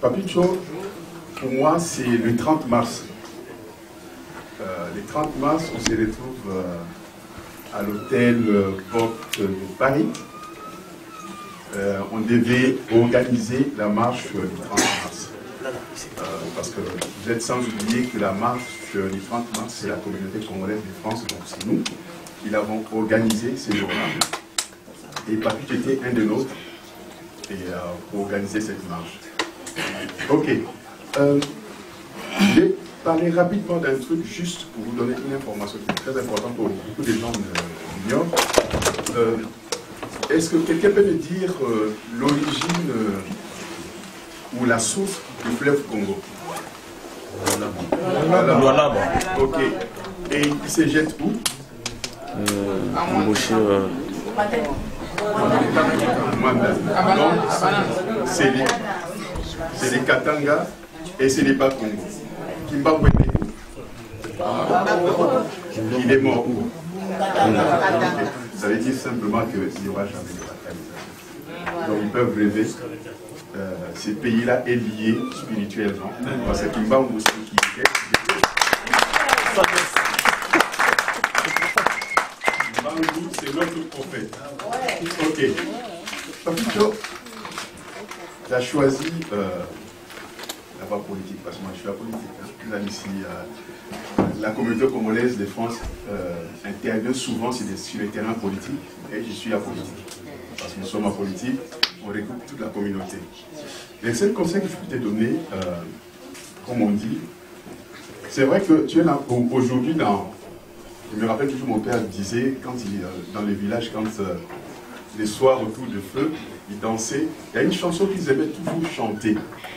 Papicho, pour moi, c'est le 30 mars. Le 30 mars, on se retrouve à l'hôtel Boc de Paris. On devait organiser la marche du 30 mars. Parce que vous êtes sans oublier que la marche du 30 mars, c'est la communauté congolaise de France, donc c'est nous qui l'avons organisée ces jours-là. Et Papicho était un de nôtres pour organiser cette marche. Ok. Je vais parler rapidement d'un truc juste pour vous donner une information qui est très importante pour beaucoup de gens l'ignorent. Est-ce que quelqu'un peut me dire l'origine ou la source du fleuve Congo? Lualaba. Ok. Et il se jette où? Donc, c'est les Katanga et c'est les Bakongo. Kimbabwe, il est mort où? Ça veut dire simplement qu'il n'y aura jamais de bataille. Donc ils peuvent rêver. Ce pays-là est lié spirituellement. Parce que Kimbabwe aussi qui est. Kimbabwe, c'est notre prophète. Ok. Papicho, tu as choisi la voie politique, parce que moi je suis la politique. Hein. Là, ici, la communauté congolaise de France intervient souvent sur les terrains politiques, et je suis la politique. Parce que nous sommes en politique, on regroupe toute la communauté. Les seuls conseils que je peux te donner, comme on dit, c'est vrai que tu es là aujourd'hui dans. Je me rappelle toujours mon père disait, quand dans les villages, quand les soirs autour du feu, ils dansaient. Il y a une chanson qu'ils aimaient toujours chanter.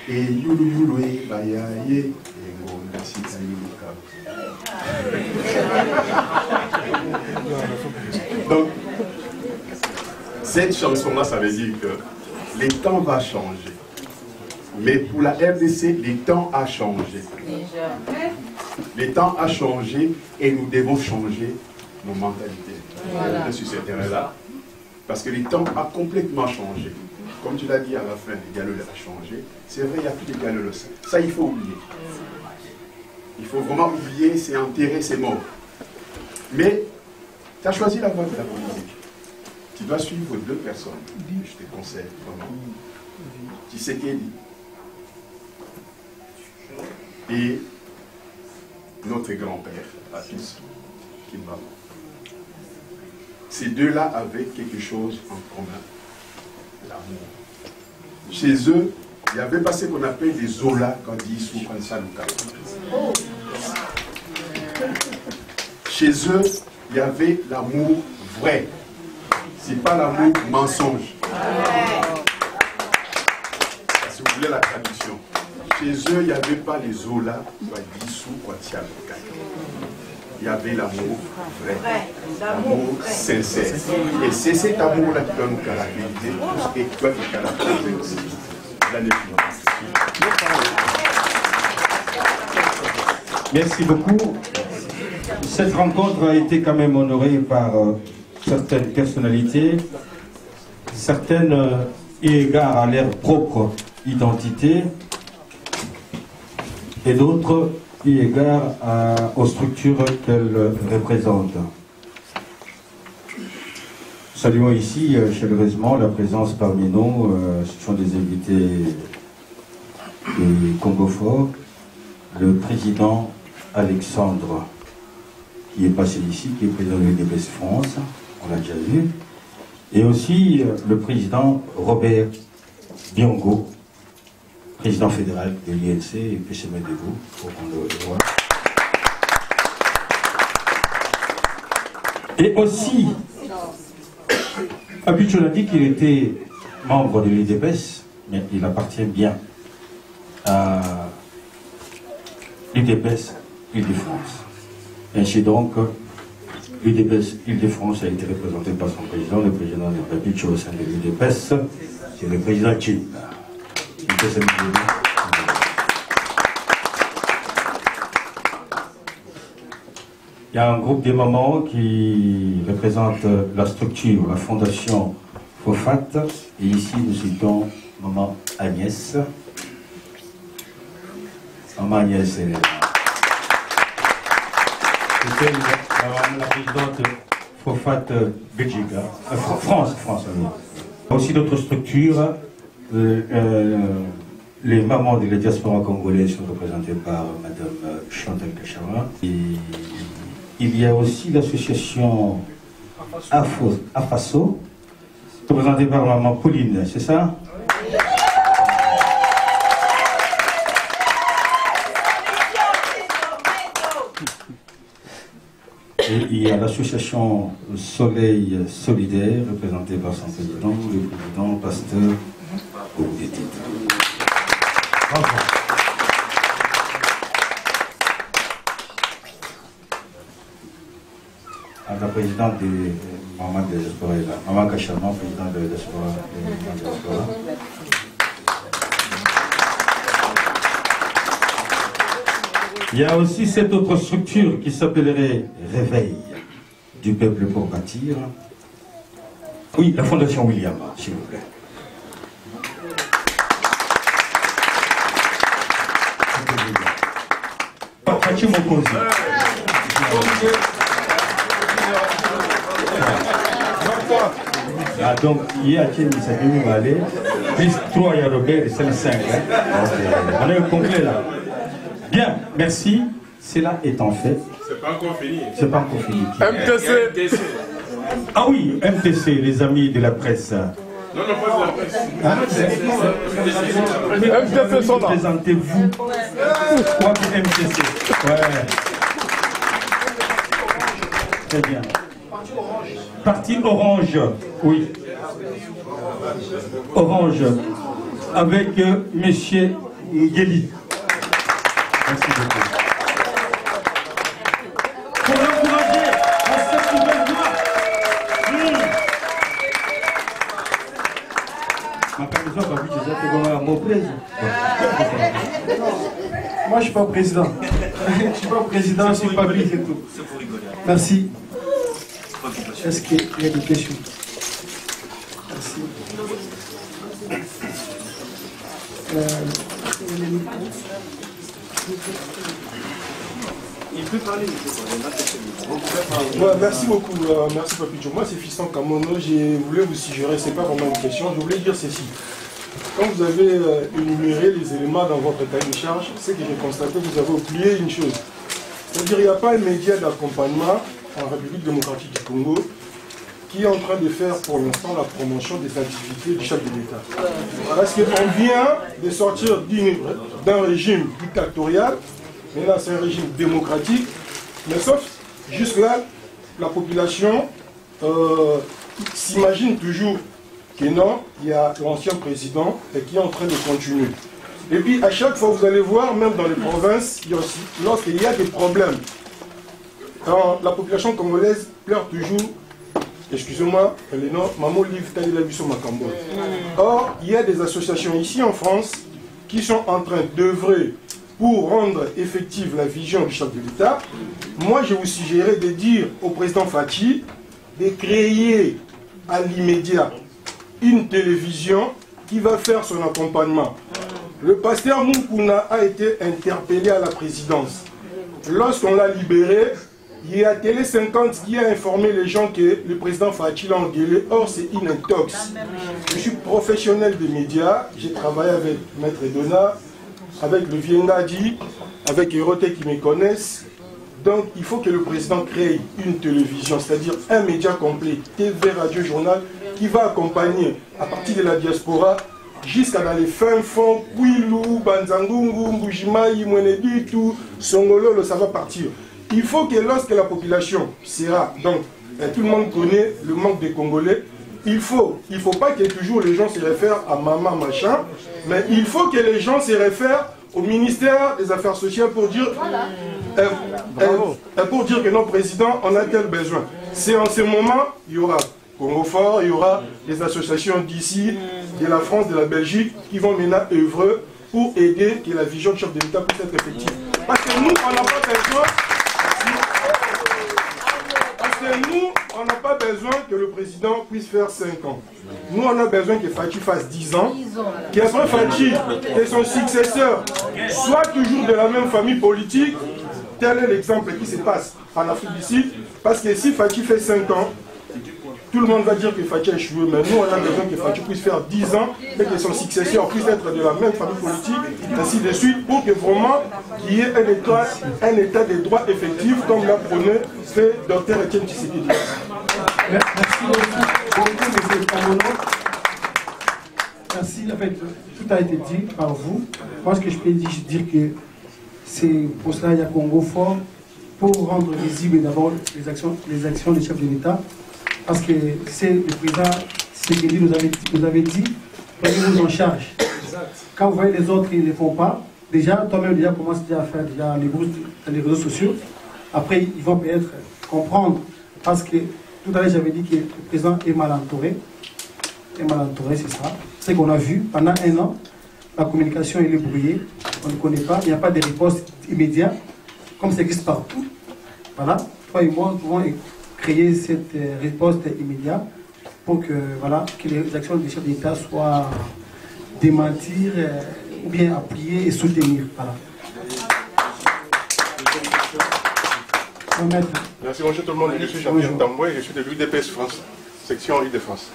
Et youlou youlou e bayaye et ngonda sita youluka. Donc, cette chanson-là, ça veut dire que les temps vont changer. Mais pour la RDC, les temps ont changé. Les temps ont changé et nous devons changer nos mentalités. Voilà. Sur ce terrain-là. Parce que les temps ont complètement changé. Comme tu l'as dit à la fin, les galeux ont changé. C'est vrai, il n'y a plus de galeux. Ça, il faut oublier. Il faut vraiment oublier, c'est enterré, c'est mort. Mais tu as choisi la voie de la politique. Tu dois suivre deux personnes. Je te conseille vraiment. Tshisekedi et notre grand-père, Patrice Kimbabwe. Ces deux-là avaient quelque chose en commun, l'amour. Chez eux, il n'y avait pas ce qu'on appelle des Zola quand ils sont comme ça. Chez eux, il y avait l'amour vrai. Ce n'est pas l'amour mensonge. Si vous voulez la traduction. Chez eux, il n'y avait pas les Zola, il y avait l'amour vrai, l'amour sincère. Et c'est cet amour-là qui doit nous caractériser, et qui doit nous caractériser aussi. Merci beaucoup. Cette rencontre a été quand même honorée par certaines personnalités, certaines eu égard à leur propre identité, et d'autres eu égard aux structures qu'elles représentent. Saluons ici chaleureusement la présence parmi nous, ce sont des invités du Congo Fort, le président Alexandre, qui est passé ici, qui est président de l'UDPS France, on l'a déjà vu, et aussi le président Robert Biongo, président fédéral de l'INC, et puis se mettre debout pour qu'on le voit. Et aussi, Papicho a dit qu'il était membre de l'UDPS, mais il appartient bien à l'UDPS Île-de-France. Ainsi donc, l'UDPS Île-de-France a été représenté par son président, le président de Papicho au sein de l'UDPS, c'est le président Chim. Il y a un groupe de mamans qui représente la structure, la fondation FOFAT, et ici nous citons maman Agnès, Maman Agnès, c'est la présidente Fofat Belgique, France. Il y a aussi d'autres structures. Les mamans de la diaspora congolaise sont représentées par Madame Chantal Kachawa. Il y a aussi l'association AFASO, représentée par Maman Pauline, c'est ça? Et il y a l'association Soleil Solidaire, représentée par son président, le président Pasteur Oudétit. Bravo. La présidente de Maman de la diaspora est là. Maman Kachama, présidente de la diaspora. Il y a aussi cette autre structure qui s'appellerait Réveil du peuple pour bâtir. Oui, la Fondation William, s'il vous plaît. Ah, donc, il y a Thierry Sabine Malé, plus 3, il y a Robert et c'est 5. On est complet là. Bien, merci. Cela étant fait. C'est pas encore fini. C'est pas encore fini. MTC. Ah oui, MTC, les amis de la presse. Non, pas de la presse. MTC sont là. Présentez-vous. Quoi que MTC. Ouais. Très bien. Parti Orange. Oui. Orange. Avec Monsieur Ngueli. Merci beaucoup. Pour l'encourager à cette nouvelle voie. Moi, je ne suis pas président. Je ne suis pas président, je suis pas public et tout. Merci. Est-ce qu'il y a des questions? Merci. Il peut parler, merci beaucoup, merci Papicho. Moi c'est Fiston Kamono, je voulais vous suggérer, c'est pas vraiment une question, je voulais dire ceci. Quand vous avez énuméré les éléments dans votre cahier de charge, c'est que j'ai constaté que vous avez oublié une chose. C'est-à-dire qu'il n'y a pas un média d'accompagnement en République démocratique du Congo qui est en train de faire pour l'instant la promotion des activités du chef de l'État. Parce qu'on vient de sortir d'un régime dictatorial. Maintenant, c'est un régime démocratique, mais sauf, jusque-là, la population s'imagine toujours que non, il y a l'ancien président et qui est en train de continuer. Et puis, à chaque fois, vous allez voir, même dans les provinces, lorsqu'il y a des problèmes, la population congolaise pleure toujours, excusez-moi, les noms, Maman Liv Talilabiso Makambo. Or, il y a des associations ici en France qui sont en train d'œuvrer pour rendre effective la vision du chef de l'État. Moi, je vous suggérais de dire au président Fachi de créer à l'immédiat une télévision qui va faire son accompagnement. Le pasteur Moukouna a été interpellé à la présidence. Lorsqu'on l'a libéré, il y a Télé 50 qui a informé les gens que le président Fachi l'a engueulé. Or, c'est une intox. Je suis professionnel des médias, j'ai travaillé avec Maître Edona, avec le Viengadi, avec Eroté qui me connaissent. Donc il faut que le président crée une télévision, c'est-à-dire un média complet, TV, radio, journal, qui va accompagner à partir de la diaspora jusqu'à dans les fins fonds, Kouilou, Banzangungu, Mbujimaï, Mweneditu, Songolo, ça va partir. Il faut que lorsque la population sera, donc tout le monde connaît le manque des Congolais, il faut pas que toujours les gens se réfèrent à maman machin, mais il faut que les gens se réfèrent au ministère des Affaires sociales pour dire, que non, président, on a tel besoin. C'est en ce moment, il y aura Congo Fort, il y aura des associations d'ici, de la France, de la Belgique, qui vont maintenant œuvrer pour aider que la vision du chef de l'État puisse être effective. Parce que nous, on n'a pas besoin. Parce que que nous, on n'a pas besoin que le président puisse faire 5 ans. Nous, on a besoin que Fachi fasse 10 ans. Qu'après Fachi et son successeur soient toujours de la même famille politique. Tel est l'exemple qui se passe en Afrique du Sud. Parce que si Fachi fait 5 ans, tout le monde va dire que Fachi a échoué. Mais nous, on a besoin que Fachi puisse faire 10 ans et que son successeur puisse être de la même famille politique, ainsi de suite, pour que vraiment qu'il y ait un état de droit effectif, comme l'a prôné le Dr Etienne Tshisekedi. Merci beaucoup, M. Kamono. Merci, en fait, tout a été dit par vous. Moi, ce que je peux dire que c'est pour cela qu'il y a Congo fort, pour rendre visible d'abord les actions des chefs de l'État. Parce que c'est le président Tshisekedi nous avait dit, prenez-vous en charge. Quand vous voyez les autres qui ne le font pas, déjà, toi-même déjà commence déjà à faire déjà les boosts dans les réseaux sociaux. Après, ils vont peut-être comprendre. Parce que tout à l'heure, j'avais dit que le président est mal entouré. C'est ça. C'est ce qu'on a vu pendant 1 an. La communication elle est brouillée. On ne connaît pas. Il n'y a pas de réponse immédiate, comme ça existe partout. Voilà. Toi et moi, nous pouvons créer cette réponse immédiate pour que, voilà, que les actions des chefs d'État soient démentir ou bien appuyer et soutenir. Voilà. Merci, bonjour tout le monde. Je suis Jean-Pierre Tamboué, je suis de l'UDPS France, section Île-de-France.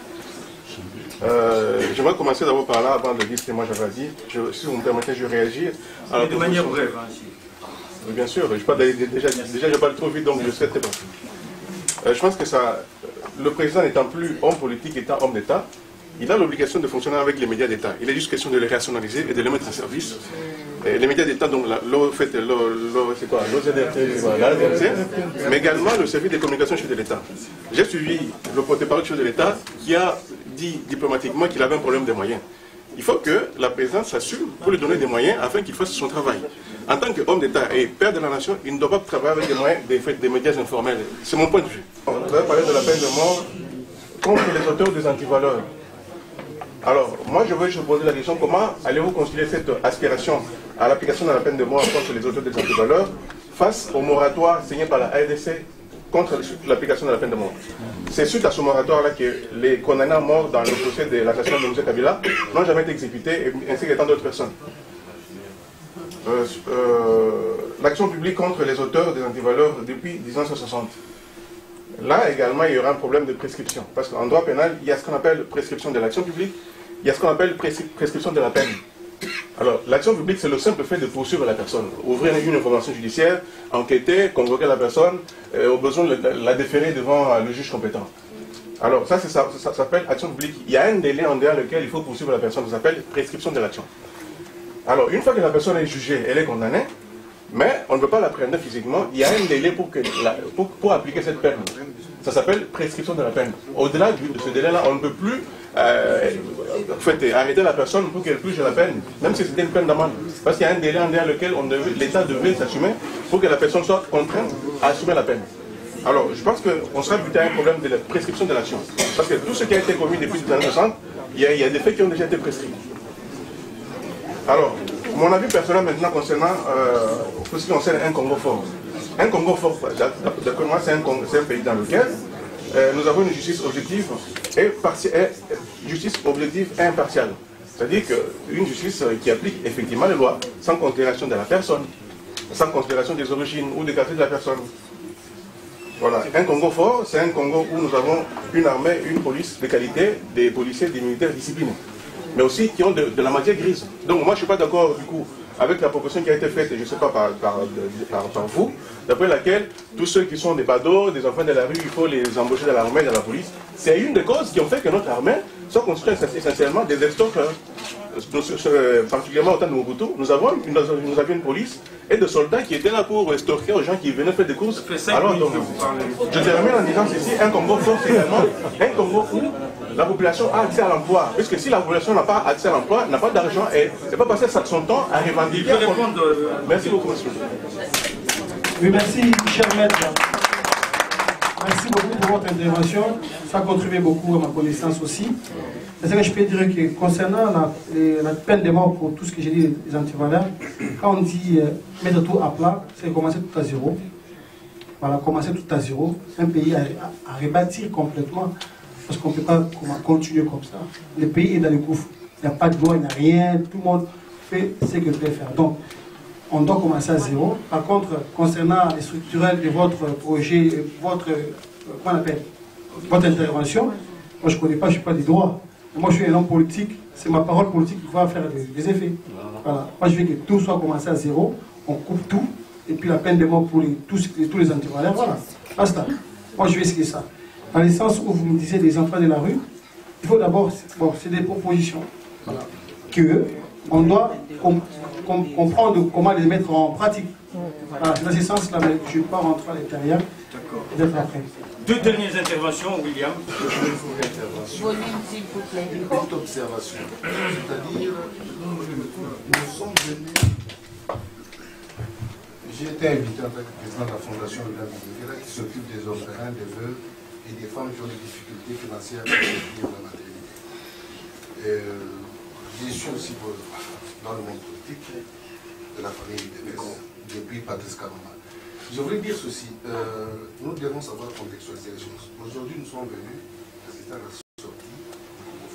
Je vais commencer d'abord par là avant de dire ce que moi j'avais dit. Si vous me permettez, je réagis. Alors, de manière brève. Oui, bien sûr, déjà je parle trop vite, donc je sais très bien. Je pense que le président n'étant plus homme politique, étant homme d'État, il a l'obligation de fonctionner avec les médias d'État. Il est juste question de les rationaliser et de les mettre en service. Et les médias d'État, donc c'est quoi, l'OZRT, mais également le service de communication chef de l'État. J'ai suivi le porte-parole chef de l'État qui a dit diplomatiquement qu'il avait un problème de moyens. Il faut que la présidence s'assume pour lui donner des moyens afin qu'il fasse son travail. En tant qu'homme d'État et père de la nation, il ne doit pas travailler avec des moyens des médias informels. C'est mon point de vue. On va parler de la peine de mort contre les auteurs des antivaleurs. Alors, moi je veux juste poser la question, comment allez-vous concilier cette aspiration à l'application de la peine de mort contre les auteurs des antivaleurs face au moratoire signé par la RDC contre l'application de la peine de mort? C'est suite à ce moratoire-là que les condamnés à mort dans le procès de l'assassinat de M. Kabila n'ont jamais été exécutés, ainsi que tant d'autres personnes. L'action publique contre les auteurs des antivaleurs depuis 1960. Là également, il y aura un problème de prescription. Parce qu'en droit pénal, il y a ce qu'on appelle prescription de l'action publique, il y a ce qu'on appelle prescription de la peine. Alors, l'action publique, c'est le simple fait de poursuivre la personne, ouvrir une information judiciaire, enquêter, convoquer la personne, au besoin de la déférer devant le juge compétent. Alors, ça s'appelle action publique. Il y a un délai en derrière lequel il faut poursuivre la personne, ça s'appelle prescription de l'action. Alors, une fois que la personne est jugée, elle est condamnée, mais on ne peut pas la prendre physiquement, il y a un délai pour appliquer cette peine. Ça s'appelle prescription de la peine. Au-delà de ce délai-là, on ne peut plus arrêter la personne pour qu'elle purge la peine, même si c'était une peine d'amende. Parce qu'il y a un délai en derrière lequel l'État devait s'assumer pour que la personne soit contrainte à assumer la peine. Alors, je pense qu'on sera buté à un problème de la prescription de l'action. Parce que tout ce qui a été commis depuis les années 60, il y a des faits qui ont déjà été prescrits. Alors, mon avis personnel maintenant concernant tout ce qui concerne un Congo fort. Un Congo fort, d'après moi, c'est un pays dans lequel nous avons une justice objective et impartiale. C'est-à-dire qu'une justice qui applique effectivement les lois, sans considération de la personne, sans considération des origines ou des quartiers de la personne. Voilà. Un Congo fort, c'est un Congo où nous avons une armée, une police de qualité, des policiers, des militaires disciplinés, mais aussi qui ont de la matière grise. Donc moi je ne suis pas d'accord du coup avec la proposition qui a été faite, je ne sais pas par vous, d'après laquelle tous ceux qui sont des badauds, des enfants de la rue, il faut les embaucher dans l'armée, dans la police. C'est une des causes qui ont fait que notre armée soit construite essentiellement des extorqueurs. Particulièrement au temps de Mobutu, nous avions une police et des soldats qui étaient là pour extorquer aux gens qui venaient faire des courses. Alors, donc, je termine en disant ceci, un Congo fort, c'est également un Congo où la population a accès à l'emploi. Puisque si la population n'a pas accès à l'emploi, n'a pas d'argent, elle ne peut pas passer son temps à revendiquer. Merci beaucoup, monsieur. Oui, merci, cher maître. Merci beaucoup pour votre intervention. Ça a contribué beaucoup à ma connaissance aussi. C'est que je peux dire que concernant la peine de mort pour tout ce que j'ai dit, les antivaleurs, quand on dit mettre tout à plat, c'est commencer tout à zéro. voilà, commencer tout à zéro, un pays à rebâtir complètement, parce qu'on ne peut pas continuer comme ça. Le pays est dans le gouffre, il n'y a pas de loi, il n'y a rien, tout le monde fait ce qu'il peut faire. Donc, on doit commencer à zéro. Par contre, concernant les structurels de votre projet, votre intervention, moi je ne connais pas, je ne suis pas du droit. Moi je suis un homme politique, c'est ma parole politique qui va faire des effets. Voilà. Moi je veux que tout soit commencé à zéro, on coupe tout, et puis la peine de mort pour tous les antivaleurs, voilà. Basta. Moi je veux essayer ça. Dans le sens où vous me disiez des enfants de la rue, il faut d'abord, bon, c'est des propositions, voilà, qu'on doit comprendre comment les mettre en pratique. Voilà, dans ce sens-là, mais je ne vais pas rentrer à l'intérieur. D'accord. Après. Deux dernières interventions, William. Volume, s'il vous plaît. Une petite observation. C'est-à-dire, nous sommes venus. J'ai été invité en tant que président de la Fondation de la Bibliothèque qui s'occupe des orphelins, des veuves et des femmes qui ont des difficultés financières à accueillir la maternité. Je suis aussi dans le monde politique de la famille depuis Patrice Kalonji. Je voulais dire ceci, nous devons savoir contextualiser les choses. Aujourd'hui, nous sommes venus assister à la sortie du Congo.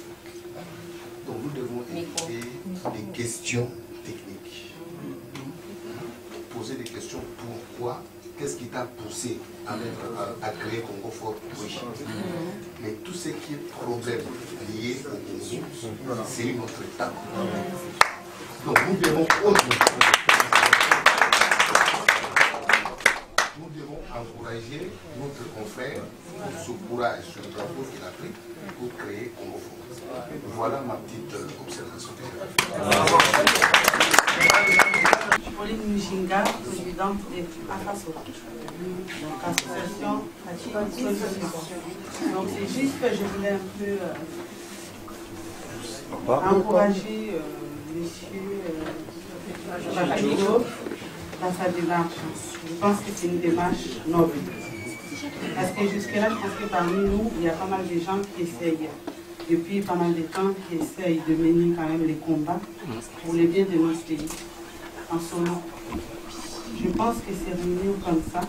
Donc nous devons éviter des questions techniques. Poser des questions, pourquoi, qu'est-ce qui t'a poussé à créer Congo Fort? Oui. Mais tout ce qui est problème lié au Congo, c'est une autre étape. Donc nous devons encourager notre confrère pour ce courage, ce drapeau qu'il a pris pour créer Congo Fort. Voilà ma petite observation. Pauline Mujinga, présidente de AFASO, donc Association Solution. Donc c'est juste que je voulais un peu encourager monsieur Bakayoko dans sa démarche. Je pense que c'est une démarche noble. Parce que jusque-là, je pense que parmi nous, il y a pas mal de gens qui essayent, depuis pas mal de temps, qui essayent de mener quand même les combats pour le bien de notre pays. En solo. Je pense que ces réunions comme ça,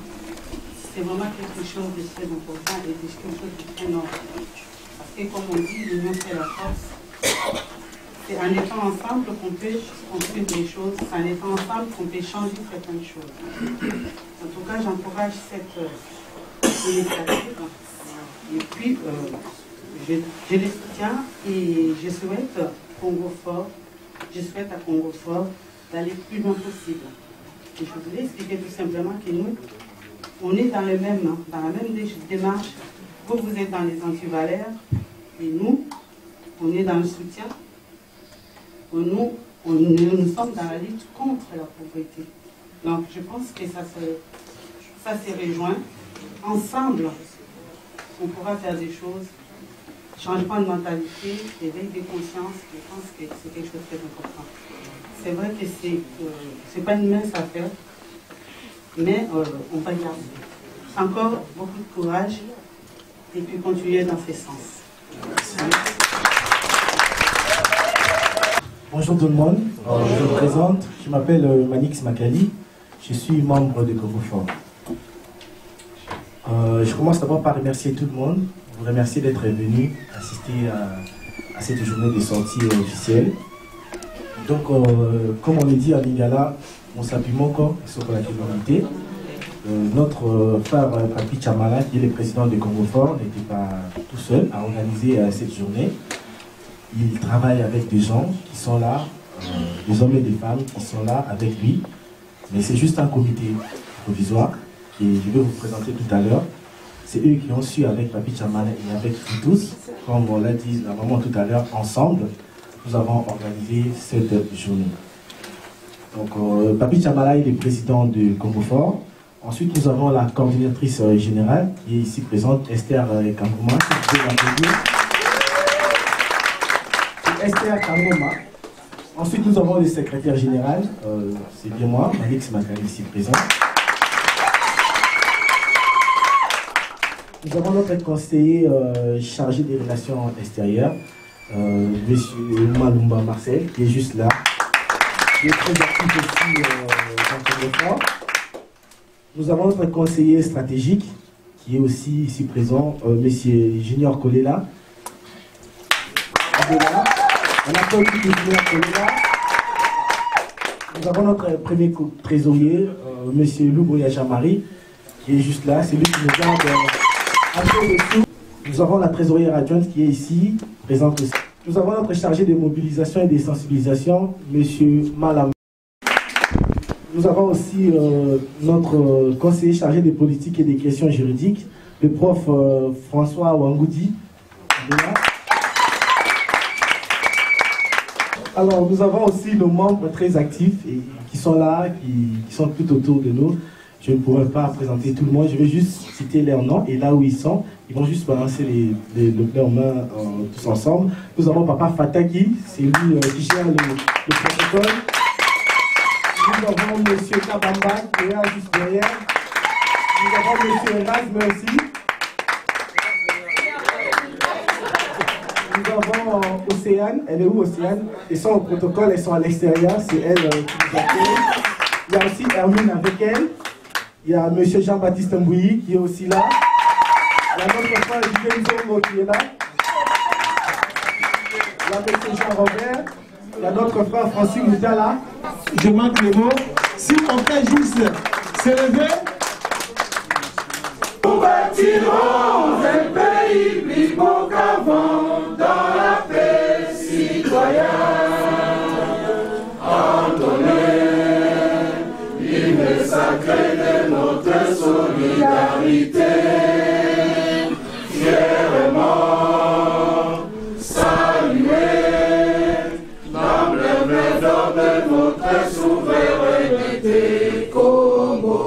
c'est vraiment quelque chose de très important et de quelque chose de très noble. Parce que comme on dit, l'union fait la force. C'est en étant ensemble qu'on peut construire des choses, c'est en étant ensemble qu'on peut changer certaines choses. En tout cas, j'encourage cette initiative. Et puis, je les soutiens et je souhaite Congo Fort, je souhaite à Congo Fort d'aller plus loin possible. Et je voulais expliquer tout simplement que nous, on est dans la même démarche. Vous êtes dans les antivaleurs et nous, on est dans le soutien. Nous sommes dans la lutte contre la pauvreté. Donc je pense que ça se rejoint. Ensemble, on pourra faire des choses. Changement de mentalité, éveil des consciences, je pense que c'est quelque chose de très important. C'est vrai que c'est pas une mince affaire, mais on va y arriver. Encore beaucoup de courage et puis continuer dans ce sens. Merci. Bonjour tout le monde, je me présente, je m'appelle Manix Makali, je suis membre de Congo Fort. Je commence d'abord par remercier tout le monde, vous remercier d'être venu assister à cette journée de sortie officielle. Donc, comme on l'a dit à Lingala, on s'appuie encore sur la communauté. Notre frère Papi Chamala, qui est le président de Congo Fort, n'était pas tout seul à organiser cette journée. Il travaille avec des gens qui sont là, des hommes et des femmes qui sont là avec lui. Mais c'est juste un comité provisoire et je vais vous présenter tout à l'heure. C'est eux qui ont su, avec Papi Chamala et avec nous tous, comme on l'a dit la maman tout à l'heure, ensemble, nous avons organisé cette journée. Donc, Papi Chamala est le président de Congo Fort. Ensuite, nous avons la coordinatrice générale qui est ici présente, Esther Kangoma. Esther Kangoma. Ensuite, nous avons le secrétaire général, c'est bien moi, Manix Makali, ici présent. Nous avons notre conseiller chargé des relations extérieures, monsieur Malumba Marcel, qui est juste là, qui est très actif aussi dans Congo Fort. Nous avons notre conseiller stratégique qui est aussi ici présent, M. Junior Kolela. On appelle Junior Kolela. Nous avons notre premier trésorier, M. Louboya Jamari, qui est juste là. C'est lui qui nous garde un peu de tout. Nous avons la trésorière adjointe qui est ici, présente aussi. Nous avons notre chargé de mobilisation et de sensibilisation, M. Malam. Nous avons aussi notre conseiller chargé des politiques et des questions juridiques, le prof François Wangoudi. Alors, nous avons aussi nos membres très actifs et qui sont là, qui sont tout autour de nous. Je ne pourrais pas présenter tout le monde, je vais juste citer leurs noms et là où ils sont, ils vont juste balancer leurs mains tous ensemble. Nous avons Papa Fataki, c'est lui qui gère le protocole. Nous avons M. Kabamba qui est là juste derrière. Nous avons M. Erasme aussi. Nous avons Océane, elle est où Océane? Ils sont au protocole, elles sont à l'extérieur, c'est elle qui nous accueille. Il y a aussi Hermine avec elle. Il y a M. Jean-Baptiste Mbouyi qui est aussi là. Il y a notre frère Julien Zongo qui est là. Il y a M. Jean-Robert. Il y a notre frère Francis Moutala. Je manque les mots. Si on fait juste s'élever. Nous bâtirons un pays plus beau qu'avant dans la paix citoyenne. Entonner l'hymne sacré de notre solidarité. Fièrement saluer l'emblème de notre souveraineté. Congo,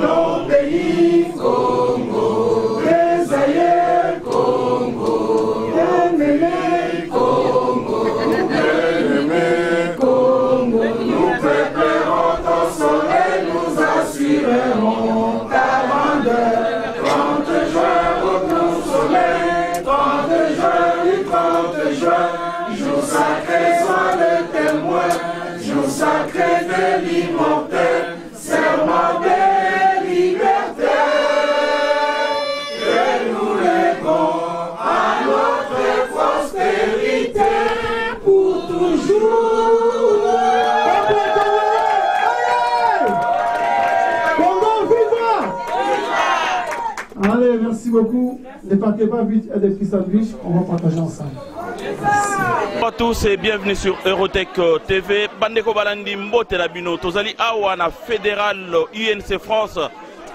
nos pays, Congo, les aïeux, Congo, bien-aimés, Congo, bien-aimés, Congo. Nous préparerons ton soleil, nous assurerons ta grandeur. 30 juin, retour soleil, 30 juin, du 30 juin, jour sacré, sois le témoin, jour sacré de l'immortel, serment de liberté. Et nous lèverons à notre prospérité pour toujours. Congo, viva! Allez, merci beaucoup. Ne partez pas vite, à des petits sandwichs, on va partager ensemble. Bonjour à tous et bienvenue sur Eurotech TV. Bandeko Balandi Mbote Labino, Tozali Awa na fédéral UNC France,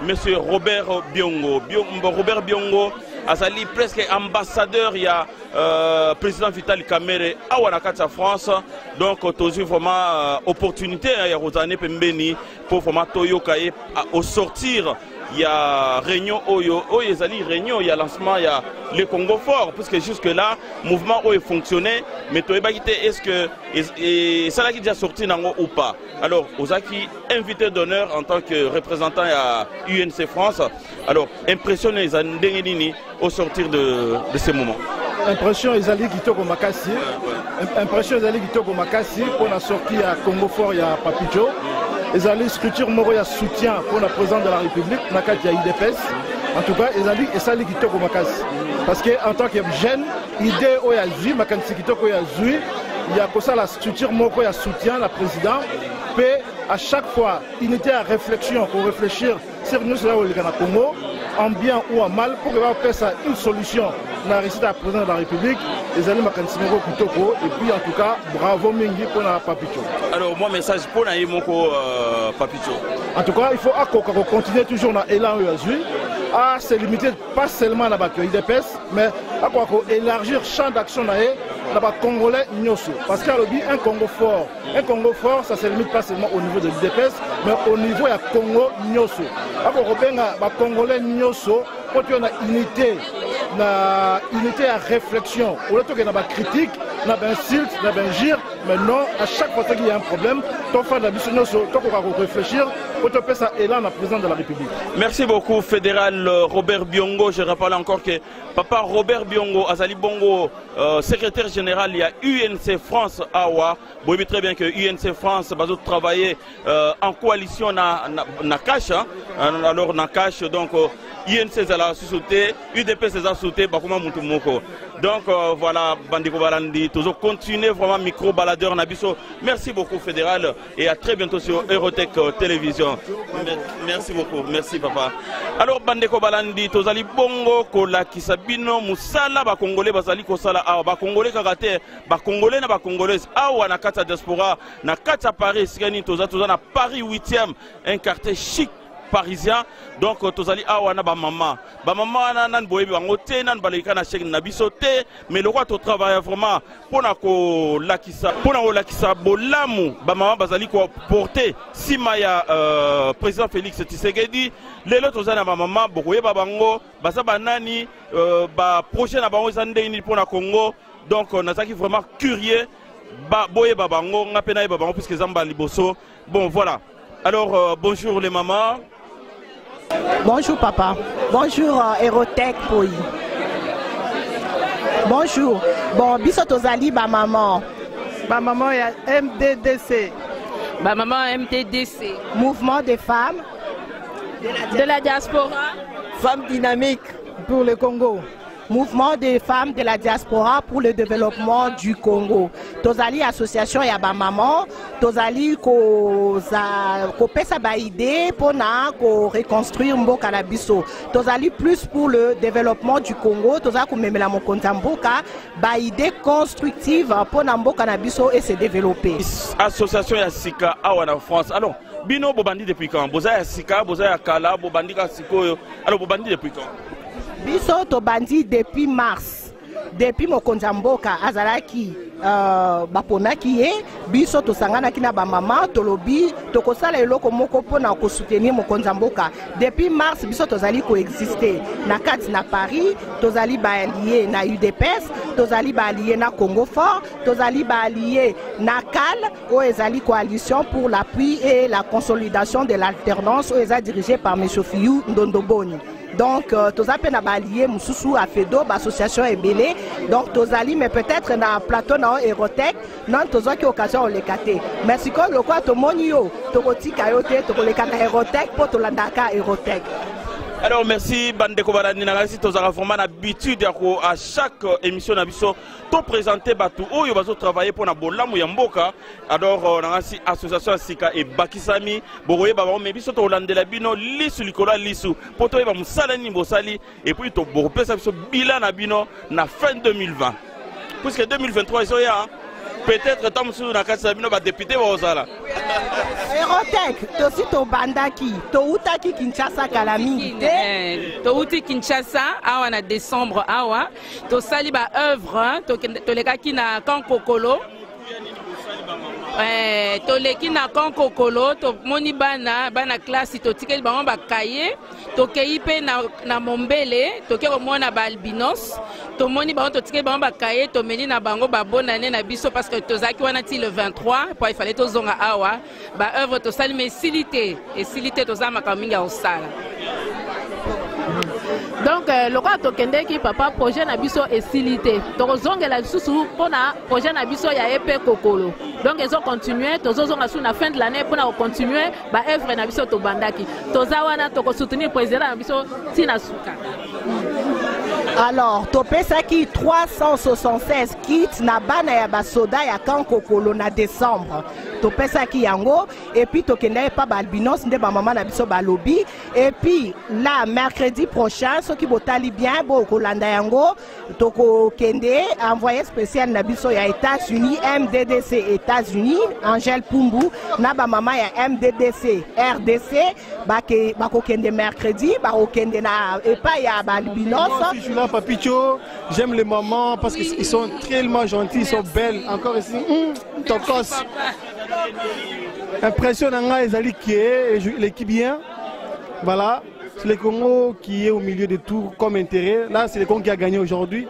Monsieur Robert Biongo. Robert Biongo, Azali presque ambassadeur, il y a président Vital Kamere Awa na Katia France. Donc, Tozu vraiment opportunité, il y a Rosane Pembeni pour vraiment Toyo Kaye au sortir. Il y a réunion Oyo, Oyezali réunion, il y a lancement, il y a le Congo fort, puisque jusque-là, mouvement Oyo fonctionnait, mais est-ce que ça l'a déjà sorti ou pas? Alors, Ozaki, invité d'honneur en tant que représentant à UNC France, alors, impressionné les Andengenini au sortir de ces moments. Impression Ezali Kitoko Makassi, impression Ezali Kitoko Makassi pour la sortie à Congo fort, il y a Papicho. Ezali structure moro ya soutien pour la présidente de la République, nakati ya IDPS. En tout cas, Ezali Kitoko Makassi. Parce que en tant que jeune, idée oya zui, makansi Kitoko ya zui, il y a que ça la structure moko ya soutien la présidente. Peut à chaque fois unité à réflexion pour réfléchir sur nous là où le Congo, en bien ou en mal, pour faire ça une solution. On a réussi à la présidente de la République, les amis Makansimero Kitoko, et puis en tout cas, bravo Mingi pour la Papicho. Alors, mon message pour la Papicho. En tout cas, il faut continuer toujours dans l'élan à se limiter pas seulement à la IDPS, mais à élargir le champ d'action dans les Congolais Nyoso. Parce qu'il y a un Congo fort. Un Congo fort, ça ne se limite pas seulement au niveau de l'IDPS, mais au niveau de Congo Nyoso. Alors, les Congolais Nyoso, quand il y a une unité à réflexion, au lieu de critique, on a un insulte, on a un gire, mais non, à chaque fois qu'il y a un problème, on fait la mission, on réfléchir pour te ça élan à président de la République. Merci beaucoup, fédéral Robert Biongo. Je rappelle encore que papa Robert Biongo, Azali Bongo, secrétaire général, il y a UNC France Awa. Vous savez très bien que UNC France va travailler en coalition na cash. Alors na cash, donc UNC c'est la société, UDP c'est la société, Bakuma Mutumoko. Donc voilà, Bandiko Balandi, toujours continuer vraiment micro baladeur Nabiso. Merci beaucoup, fédéral, et à très bientôt sur Eurotech Télévision. Merci beaucoup, merci papa. Alors Bandeko Balandi, Tozali Bongo, Kola Kisabino, Moussala, Bakongolais, Bazali Kosala, Bakongolais Kagate, Bakongolais na Bakongolais, Awa na Kata Diaspora, na Kata Paris, Sigani Toza, Toza na Paris 8e, un quartier chic parisien. Donc tozali awana ba maman nan boyebi bango te nan baleka na chèque na biso te, mais le roi to travaille vraiment pona ko lakisa bolamu ba maman bazali ko porter sima ya président Félix Tshisekedi. Lelo tozali na ba maman bokoyeba bango baza banani ba projet na bango zande ni pona Congo. Donc nazaki vraiment curieux ba boyeba bango ngapena yeba bango puisque zamba liboso. Bon voilà. Alors bonjour les mamans. Bonjour papa. Bonjour Eurotech Poi. Bonjour. Bon, biso tozali ba maman. Ba maman ya MDDC. Ba maman MDDC. Mouvement des femmes de la diaspora. Femmes dynamiques pour le Congo. Mouvement des femmes de la diaspora pour le développement du Congo. Tozali association ya ba maman, tozali ko pesa ba idée pour na ko reconstruire mboka na biso. Tozali plus pour le développement du Congo, tozali ko memela mo konta mboka ba idée constructive pour na mboka na biso et se développer. Association ya Sika awa na France. Alors, bino bobandi depuis quand? Boza ya Sika, boza ya Kala, bobandi ka Sikoyo. Alors bobandi depuis quand? Biso to bandi depuis mars, depuis mokonza mboka azalaki baponaki ye biso to sangana kina ba mama tolobi to kosala eloko moko pona ko soutenir mokonza mboka. Depuis mars biso tozali ko exister na kati na Paris, tozali ba allié na UDPS, tozali ba allié na Congo Fort, tozali ba allié na CAL ou ezali coalition pour l'appui et la consolidation de l'alternance ou eza dirigé par M. Fiyou Ndondoboni. Donc, tozali na balié mususu a fedo association ebele. Donc tozali mais peut-être na plateau na Eurotech non tozaki occasion le kate. Merci ko le quoi to monio to kotika yote to le kata Eurotech pour to landaka Eurotech. Alors merci Bandeko Balandi na ngasi tozala vraiment l'habitude à chaque émission na biso to présenter batu oyo bazo travailler pour na bolamu ya mboka. Alors na ngasi association Sika et Bakisami boye ba mais biso to landela bino lisu likola lisu poto ba musala ni bosali et puis to bopesa biso bilan na bino na fin 2020. Puisque 2023 ils sont là. Peut-être tant que na kasa bino ba député ba ozala. Eurotech to si to bandaki to utaki Kinshasa kala mingi te to uti Kinshasa awa na décembre awa to sali ba œuvre to lekaki na Kankokolo. To leki na Kankokolo to moni bana classe to tikeli bango ba kaye to keipe na Mombele to ke mona ba albinos to moni bango to tikeli bango ba kaye to meni na bango ba bonane na biso parce que to zaki wana ti le 23 pour il fallait to zonga awa ba œuvre to sali mais silité et silité to zama kaminga osala. Donc le quoi to kende ki papa projet na biso esilité to zongela susu pona projet na biso ya EP Kokolo. Donc ils ont continué to zonga sur la fin de l'année pour continuer ba œuvre na biso to bandaki to zawana to soutenir président na biso tina suka. Alors topesa ki 376 kits na bana ya basoda ya Kankokolo na décembre. Topesa ki yango et puis tokende pa balbinos nde ba maman na biso balobi et puis là mercredi prochain ceux qui botali bien bo kolanda yango toko kende envoyé spécial na biso ya États-Unis MDDC États-Unis Angèle Pumbu na ba maman ya MDDC RDC bako kende mercredi bako kende na epa ya balbinos. Papicho, j'aime les mamans parce qu'ils sont tellement gentils, ils sont belles. Encore ici, Tokos. Impressionnant, Ezali qui est l'équipe bien. Voilà, c'est le Congo qui est au milieu de tout comme intérêt. Là, c'est le Congo qui a gagné aujourd'hui.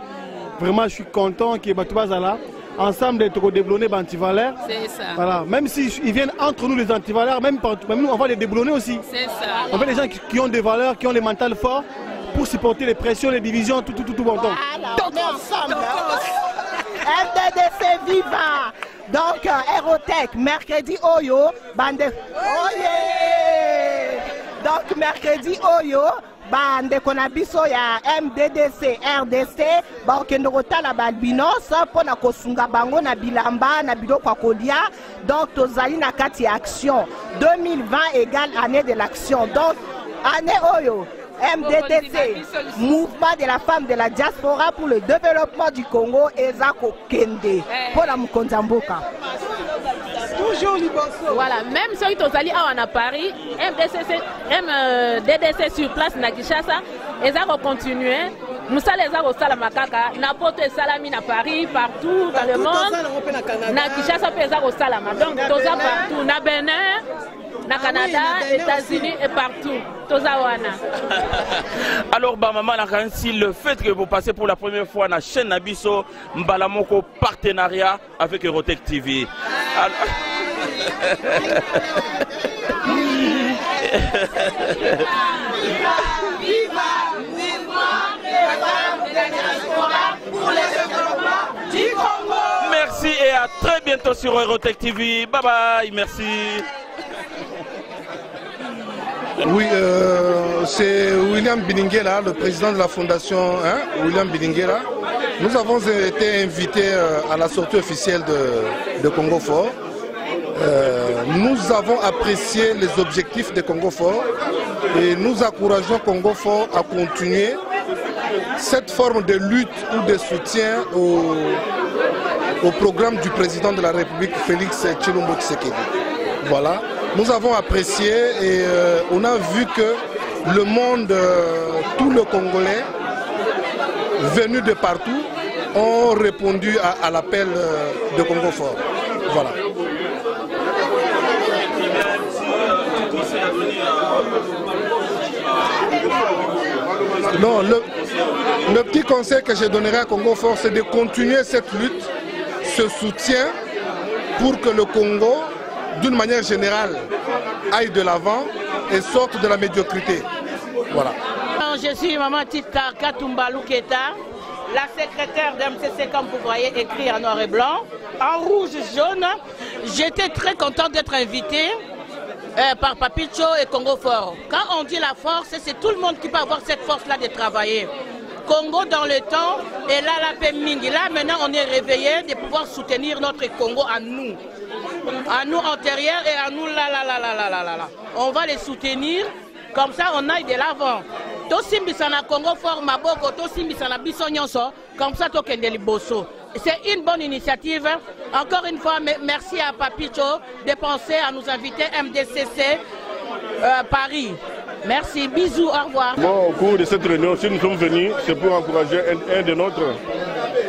Vraiment, je suis content que Batouba là. ensemble de déboulonner les antivaleurs. C'est ça. Voilà. Même s'ils viennent entre nous les antivaleurs, même nous on va les déboulonner aussi. C'est ça. On veut des gens qui ont des valeurs, qui ont les mentales forts pour supporter les pressions, les divisions, tout bon. Voilà, on est ensemble. MDDC viva. Donc, Aérotech, mercredi Oyo, bande. Oye! Donc, mercredi Oyo, bande konabiso ya MDDC, RDC, ba okendo kotala balbinos, pona kosunga bango na bilamba, na biloko kolia. Donc, tozali na kati action. 2020 égale année de l'action. Donc, année Oyo. MDDC, mouvement de la femme de la diaspora pour le développement du Congo, Ezako Kende, pour la Mukonzamboka. Toujours Liboso. Voilà, même ceux qui sont allés à Paris, MDDC sur place, na Kinshasa, Ezako continuer. Nous allons les avoir au Salamakaka, n'importe Salami à Paris, partout dans le monde. Na Kinshasa, Ezako au Salama. Donc, tous partout, na Bénin. Na Canada, États-Unis et partout. Tozawana. Alors, maman, le fait que vous passez pour la première fois dans la chaîne Nabiso, Mbalamoko partenariat avec Eurotech TV. Merci et à très bientôt sur Eurotech TV. Bye bye, merci. Oui, c'est William Bilinguela, le président de la fondation William Bilinguela. Nous avons été invités à la sortie officielle de Congo Fort. Nous avons apprécié les objectifs de Congo Fort et nous encourageons Congo Fort à continuer cette forme de lutte ou de soutien au programme du président de la République, Félix Tshilombo Tshisekedi. Voilà. Nous avons apprécié et on a vu que le monde, tous les Congolais venus de partout ont répondu à l'appel de Congo Fort. Voilà. Non, le petit conseil que je donnerai à Congo Fort, c'est de continuer cette lutte, ce soutien pour que le Congo, d'une manière générale, aille de l'avant et sorte de la médiocrité. Voilà. Je suis Maman Tita Katumba Luketa, la secrétaire d'MCC, comme vous voyez écrit en noir et blanc, en rouge et jaune. J'étais très contente d'être invitée par Papicho et Congo Fort. Quand on dit la force, c'est tout le monde qui peut avoir cette force-là de travailler. Congo dans le temps, et là, la paix mingi. Là, maintenant, on est réveillé de pouvoir soutenir notre Congo à nous antérieurs et à nous là. On va les soutenir, comme ça on aille de l'avant. Tosimbisana Congo Fort Maboko, Tosimbisana Bissonyonso, comme ça Tokende Liboso. C'est une bonne initiative. Encore une fois, merci à Papicho de penser à nous inviter MDCC Paris. Merci, bisous, au revoir. Bon, au cours de cette réunion, si nous sommes venus, c'est pour encourager un de nôtres,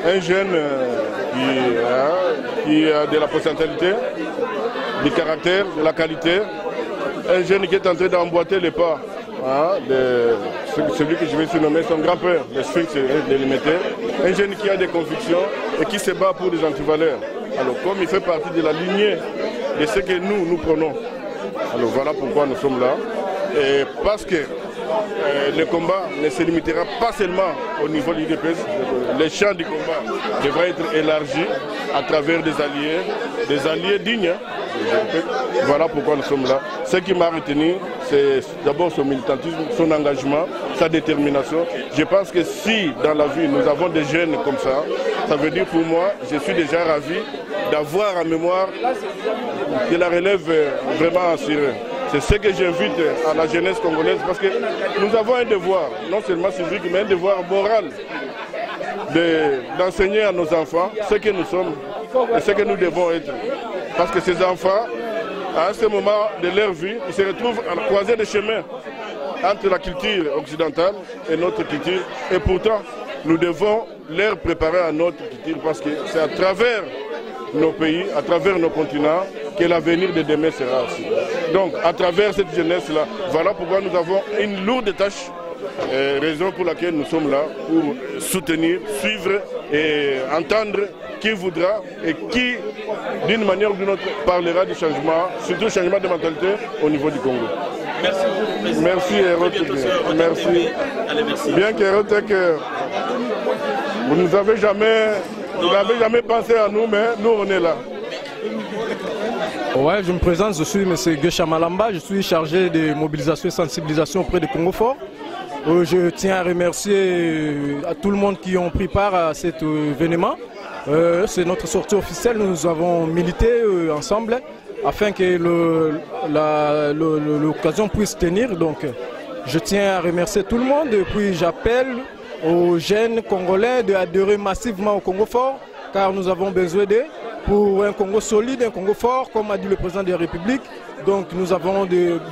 un jeune qui a de la potentialité, du caractère, de la qualité, un jeune qui est en train d'emboîter les pas de celui que je vais surnommer son grand-père, le Sphinx délimité, un jeune qui a des convictions et qui se bat pour des antivaleurs. Alors comme il fait partie de la lignée de ce que nous prenons, alors voilà pourquoi nous sommes là. Et parce que le combat ne se limitera pas seulement au niveau de l'UDPS, les champs du combat devraient être élargis à travers des alliés dignes. Voilà pourquoi nous sommes là. Ce qui m'a retenu, c'est d'abord son militantisme, son engagement, sa détermination. Je pense que si dans la vie nous avons des jeunes comme ça, ça veut dire pour moi, je suis déjà ravi d'avoir en mémoire que la relève vraiment assurée. C'est ce que j'invite à la jeunesse congolaise parce que nous avons un devoir, non seulement civique, mais un devoir moral d'enseigner à nos enfants ce que nous sommes et ce que nous devons être. Parce que ces enfants, à ce moment de leur vie, ils se retrouvent à la croisée des chemins entre la culture occidentale et notre culture. Et pourtant, nous devons leur préparer à notre culture parce que c'est à travers nos pays, à travers nos continents, que l'avenir de demain sera aussi. Donc, à travers cette jeunesse-là, voilà pourquoi nous avons une lourde tâche, raison pour laquelle nous sommes là, pour soutenir, suivre et entendre qui voudra et qui, d'une manière ou d'une autre, parlera du changement, surtout du changement de mentalité au niveau du Congo. Merci beaucoup, Président. Merci, Hérotech. Merci. Allez, merci. Bien qu'Hérotech, vous ne nous avez jamais pensé à nous, mais nous, on est là. Ouais, je me présente, je suis M. Gesha Malamba, je suis chargé de mobilisation et sensibilisation auprès de Congo Fort. Je tiens à remercier à tout le monde qui ont pris part à cet événement. C'est notre sortie officielle, nous avons milité ensemble afin que l'occasion puisse tenir. Donc, je tiens à remercier tout le monde et puis j'appelle aux jeunes Congolais d'adhérer massivement au Congo Fort car nous avons besoin d'eux pour un Congo solide, un Congo fort, comme a dit le président de la République. Donc nous avons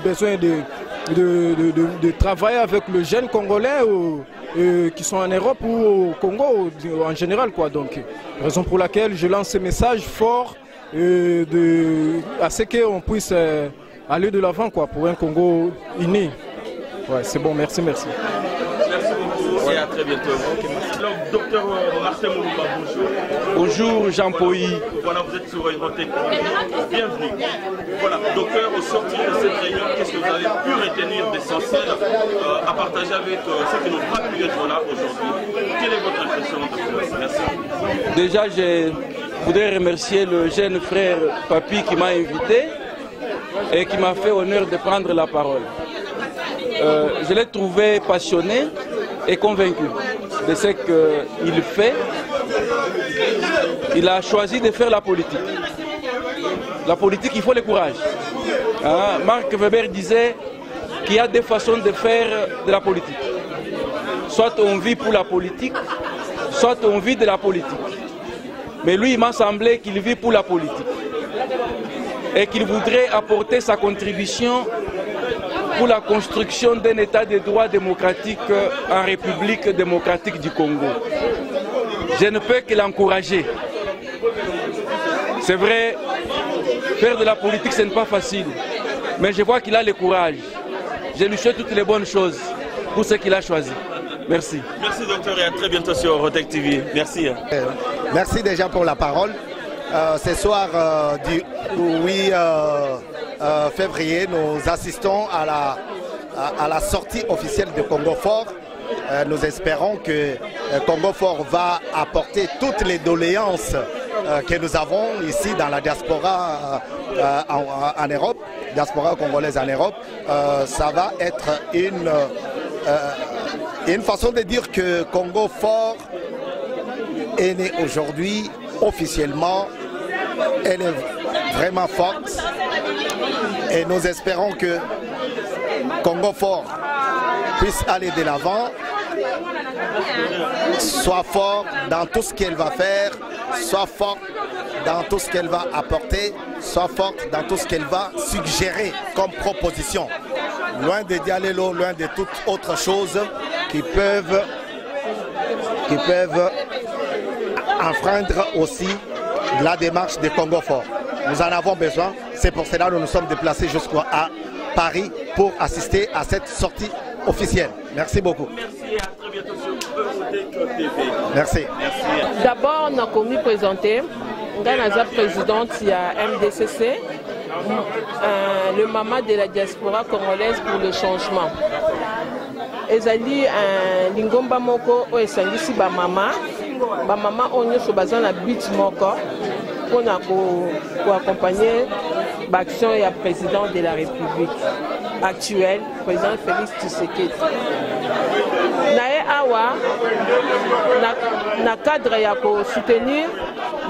besoin de travailler avec les jeunes Congolais qui sont en Europe ou au Congo en général, quoi. Donc, raison pour laquelle je lance ce message fort à ce qu'on puisse aller de l'avant, quoi, pour un Congo uni. Ouais, c'est bon, merci. Merci beaucoup et à très bientôt. Alors, docteur Martin Moulumba, bonjour. Bonjour Jean-Poy. Voilà, vous êtes sur Hérotech. Bienvenue. Voilà, docteur, au sortir de cette réunion, qu'est-ce que vous avez pu retenir d'essentiel à partager avec ceux qui n'ont pas pu être là aujourd'hui? Quelle est votre impression, docteur? Merci. Déjà, je voudrais remercier le jeune frère Papi qui m'a invité et qui m'a fait honneur de prendre la parole. Je l'ai trouvé passionné et convaincu de ce qu'il fait. Il a choisi de faire la politique. La politique, il faut le courage. Marc Weber disait qu'il y a deux façons de faire de la politique. Soit on vit pour la politique, soit on vit de la politique. Mais lui, il m'a semblé qu'il vit pour la politique. Et qu'il voudrait apporter sa contribution pour la construction d'un état de droit démocratique en République démocratique du Congo. Je ne peux que l'encourager. C'est vrai, faire de la politique, ce n'est pas facile. Mais je vois qu'il a le courage. Je lui souhaite toutes les bonnes choses pour ce qu'il a choisi. Merci. Merci docteur et à très bientôt sur Hérotech TV. Merci. Merci déjà pour la parole. Ce soir du 8 février, nous assistons à la sortie officielle de Congo Fort. Nous espérons que Congo Fort va apporter toutes les doléances que nous avons ici dans la diaspora en Europe, diaspora congolaise en Europe. Ça va être une façon de dire que Congo Fort est né aujourd'hui officiellement. Elle est vraiment forte et nous espérons que Congo Fort puisse aller de l'avant, soit fort dans tout ce qu'elle va faire, soit forte dans tout ce qu'elle va apporter, soit forte dans tout ce qu'elle va suggérer comme proposition. Loin de Dialelo, loin de toute autre chose qui peuvent enfreindre aussi la démarche de Congo Fort. Nous en avons besoin, c'est pour cela que nous nous sommes déplacés jusqu'à Paris pour assister à cette sortie officielle. Merci beaucoup. Merci et à très bientôt sur Hérotech TV. Merci. D'abord, on a commis présenter, Nganaza présidente, il y a MDCC, le maman de la diaspora congolaise pour le changement. Ezali lingomba moko o esangisi ba mama onyo so bazana bit moko pour accompagner l'action et le président de la République actuelle, président Félix Tshisekedi. Nae awa na cadre ya ko soutenir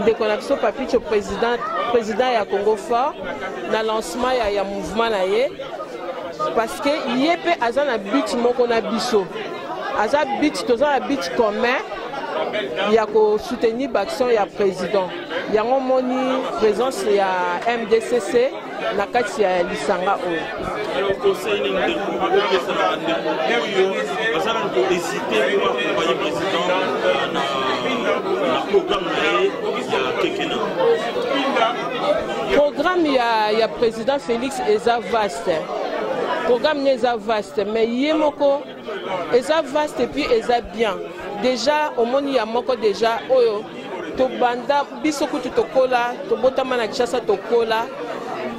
de connexion papicho président ya Congo Fort na lancement ya mouvement na ye parce que yépe azana but moko na biso aza but tozana but commun ya ko soutenir l'action ya président yango moni présence ya MDCC na kati ya lisanga oyo. Alors conseil ni ndeko apesa na ndeko oyo bazana ko hésiter pour accompagner président na programme ya Kekena. Programme ya président Félix eza vaste. Programme eza vaste mais yemoko eza vaste et puis eza bien. Déjà au moni ya moko déjà oyo tobanda biso kutu tokola tobotama na Kinshasa tokola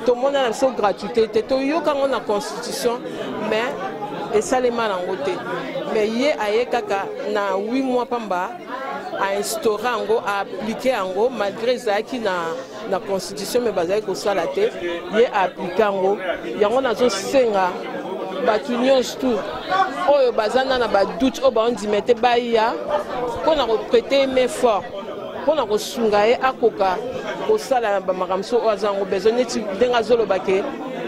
tomona na biso gratuité te toyoka ngo na constitution mais esalema nango te mais ye aye kaka na 8 mois pamba a instauré yango a appliqué yango malgré ezalaki na constitution mais bazali kosala te ye a appliqué yango nazosenga bato nyonso tu oyo baza na badoute oyo baondima te baya mpona koprete main fort mpona kosunga ye akoka kosala na bamakambo so oyo aza yango besoin neti ndenge azolobake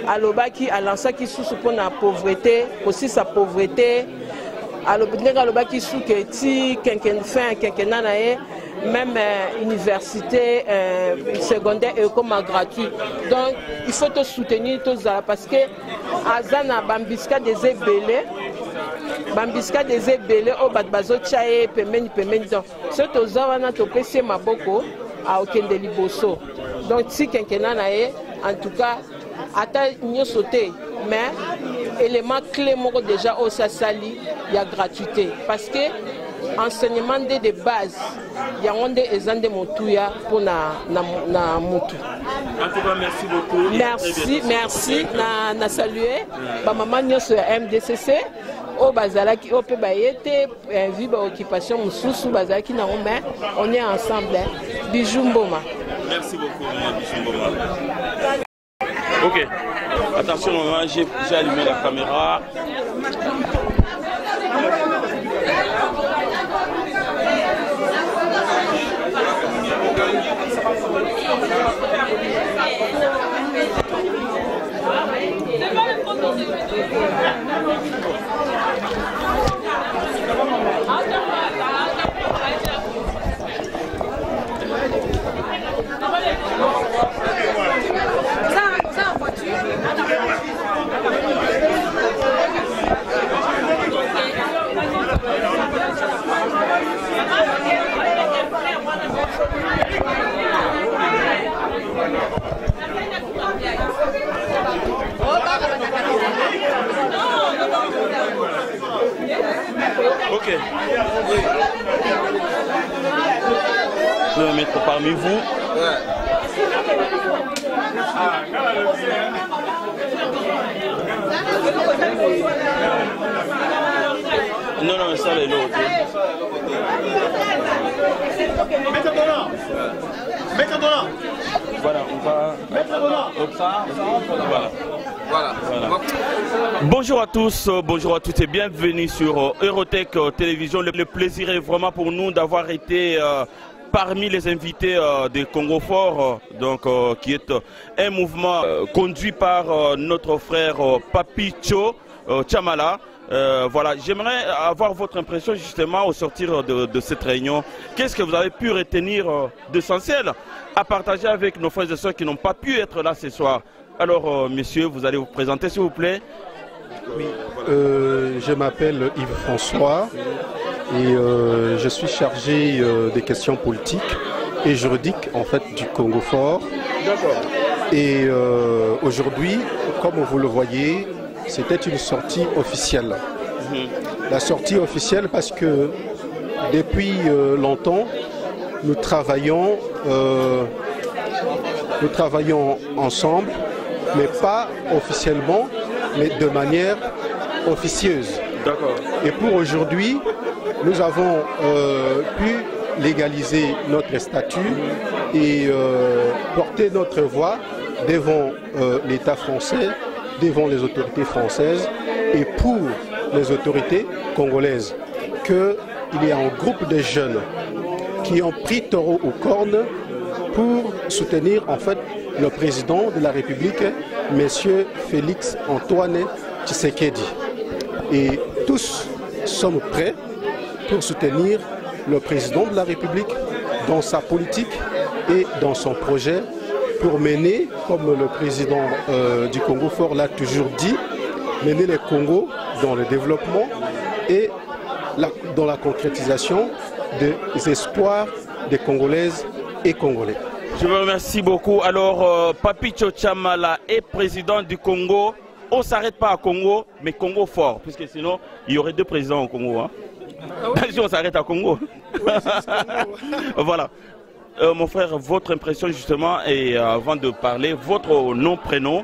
alobaki alansaki susu mpona pauvreté kosisa pauvreté ndenge alobaki suke ti fin quinquennat na ye même université secondaire ekoma gratuit donc il faut te soutenir tozala parce que aza na bambisika des ebele oyo bato bazotia ye pembeni donc so toza wana topesi ye maboko aokende liboso donc ti quinquennat na ye en tout cas ata nyonso te mais élément clé moko déjà oyo sasali ya gratuité parce que enseignement de base yango nde eza nde motuya mpona na mutu. En tout cas, merci beaucoup. Merci na saluer bamama nyonso ya MDCC oyo bazalaki oyo mpe baye te vi baoccupation mosusu bazalaki nango mais on est ensemble. Bijou Mboma. Merci beaucoup, Bijou Mboma. Ok, attention, j'ai allumé la caméra. Ok. Je vais me mettre parmi vous. Non, non, ça c'est l'autre. Voilà, on va. Voilà. Bonjour à tous, bonjour à toutes et bienvenue sur Eurotech Télévision. Le plaisir est vraiment pour nous d'avoir été parmi les invités de Congo Fort, donc, qui est un mouvement conduit par notre frère Papicho Chamala. Voilà, j'aimerais avoir votre impression justement au sortir de cette réunion. Qu'est-ce que vous avez pu retenir d'essentiel à partager avec nos frères et sœurs qui n'ont pas pu être là ce soir? Alors, messieurs, vous allez vous présenter s'il vous plaît. Oui, je m'appelle Yves François et je suis chargé des questions politiques et juridiques en fait du Congo Fort. Et aujourd'hui, comme vous le voyez, c'était une sortie officielle. La sortie officielle parce que depuis longtemps, nous travaillons ensemble, mais pas officiellement, mais de manière officieuse. Et pour aujourd'hui, nous avons pu légaliser notre statut et porter notre voix devant l'État français, devant les autorités françaises et pour les autorités congolaises. Qu'il y a un groupe de jeunes qui ont pris taureau aux cornes pour soutenir en fait le président de la République, M. Félix Antoine Tshisekedi. Et tous sommes prêts pour soutenir le président de la République dans sa politique et dans son projet pour mener, comme le président du Congo Fort l'a toujours dit, mener le Congo dans le développement et dans la concrétisation des espoirs des Congolaises et Congolais. Je vous remercie beaucoup. Alors, Papicho Chamala est président du Congo. On ne s'arrête pas à Congo, mais Congo Fort, puisque sinon, il y aurait deux présidents au Congo. Hein. Si on s'arrête à Congo. Voilà. mon frère, votre impression justement, et avant de parler, votre nom, prénom,